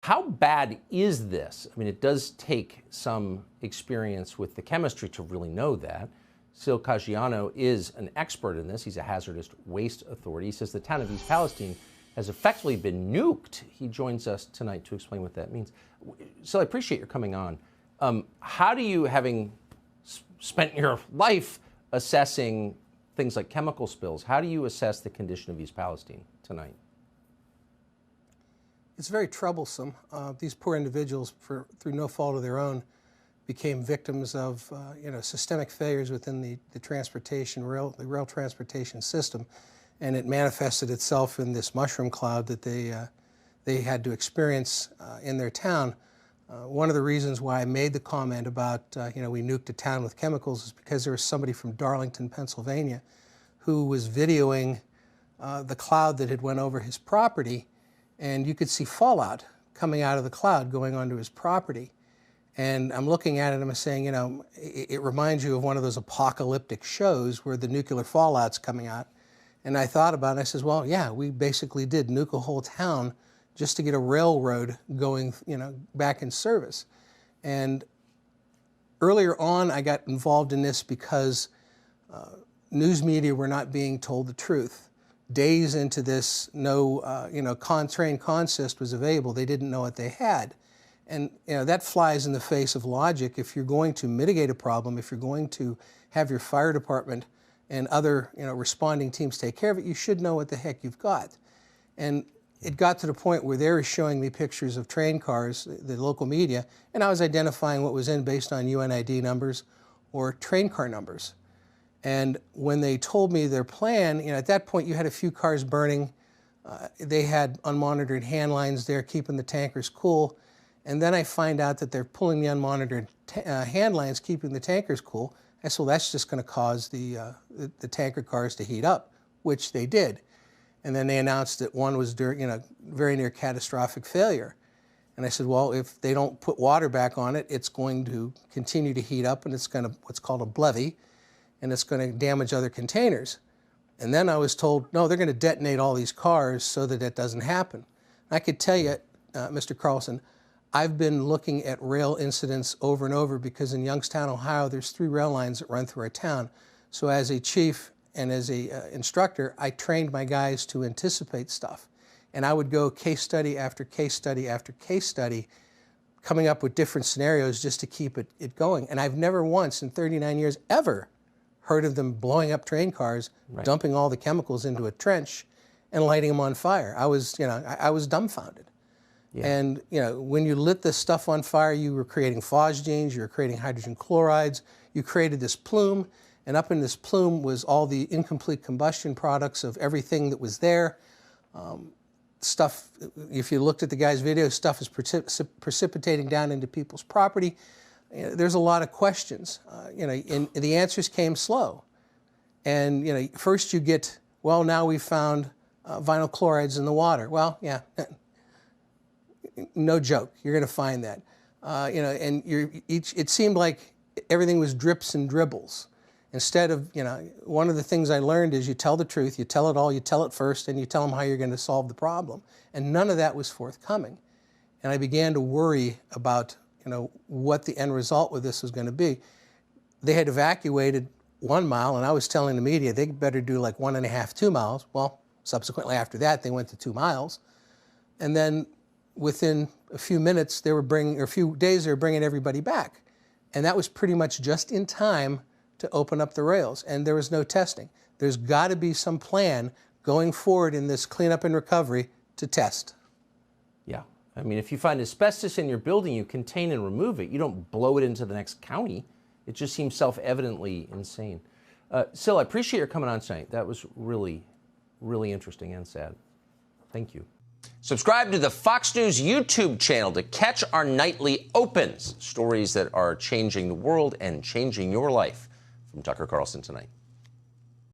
How bad is this? I mean, it does take some experience with the chemistry to really know that. Sil Caggiano is an expert in this. He's a hazardous waste authority. He says the town of East Palestine has effectively been nuked. He joins us tonight to explain what that means. Sil, I appreciate your coming on. How do you, having spent your life assessing things like chemical spills, how do you assess the condition of East Palestine tonight? It's very troublesome. These poor individuals, through no fault of their own, became victims of systemic failures within the rail transportation system, and it manifested itself in this mushroom cloud that they had to experience in their town. One of the reasons why I made the comment about we nuked a town with chemicals is because there was somebody from Darlington, Pennsylvania, who was videoing the cloud that had went over his property. And you could see fallout coming out of the cloud going onto his property. And I'm looking at it and I'm saying, it reminds you of one of those apocalyptic shows where the nuclear fallout's coming out. And I thought about it and I says, well, yeah, we basically did nuke a whole town just to get a railroad going, back in service. And earlier on, I got involved in this because news media were not being told the truth. Days into this, no, trained consist was available. They didn't know what they had. And that flies in the face of logic. If you're going to mitigate a problem, if you're going to have your fire department and other responding teams take care of it, you should know what the heck you've got. And it got to the point where they were showing me pictures of train cars, the local media, and I was identifying what was in based on UNID numbers or train car numbers. And when they told me their plan, at that point you had a few cars burning. They had unmonitored hand lines there keeping the tankers cool. And then I find out that they're pulling the unmonitored hand lines keeping the tankers cool. I said, well, that's just going to cause the tanker cars to heat up, which they did. And then they announced that one was very near catastrophic failure. And I said, well, if they don't put water back on it, it's going to continue to heat up and it's going to what's called a blevy. And it's going to damage other containers. And then I was told, no, they're going to detonate all these cars so that that doesn't happen. I could tell you, Mr. Carlson, I've been looking at rail incidents over and over because in Youngstown, Ohio, there's 3 rail lines that run through our town. So as a chief and as a instructor, I trained my guys to anticipate stuff. And I would go case study after case study after case study, coming up with different scenarios just to keep it going. And I've never once in 39 years ever heard of them blowing up train cars, right, dumping all the chemicals into a trench and lighting them on fire. I was dumbfounded. Yeah. And, when you lit this stuff on fire, you were creating phosgenes, you were creating hydrogen chlorides, you created this plume, and up in this plume was all the incomplete combustion products of everything that was there. Stuff, if you looked at the guy's video, stuff is precipitating down into people's property. There's a lot of questions, and the answers came slow. And, first you get, well, now we found vinyl chlorides in the water. Well, yeah, no joke, you're going to find that. And it seemed like everything was drips and dribbles. Instead of, one of the things I learned is you tell the truth, you tell it all, you tell it first, and you tell them how you're going to solve the problem. And none of that was forthcoming. And I began to worry about what the end result with this was going to be. They had evacuated 1 mile, and I was telling the media they better do like 1.5, 2 miles. Well, subsequently after that, they went to 2 miles. And then within a few minutes, a few days, they were bringing everybody back. And that was pretty much just in time to open up the rails. And there was no testing. There's got to be some plan going forward in this cleanup and recovery to test. Yeah. I mean, if you find asbestos in your building, you contain and remove it. You don't blow it into the next county. It just seems self-evidently insane. Sil, I appreciate your coming on tonight. That was really, really interesting and sad. Thank you. Subscribe to the Fox News YouTube channel to catch our nightly opens, stories that are changing the world and changing your life. From Tucker Carlson tonight.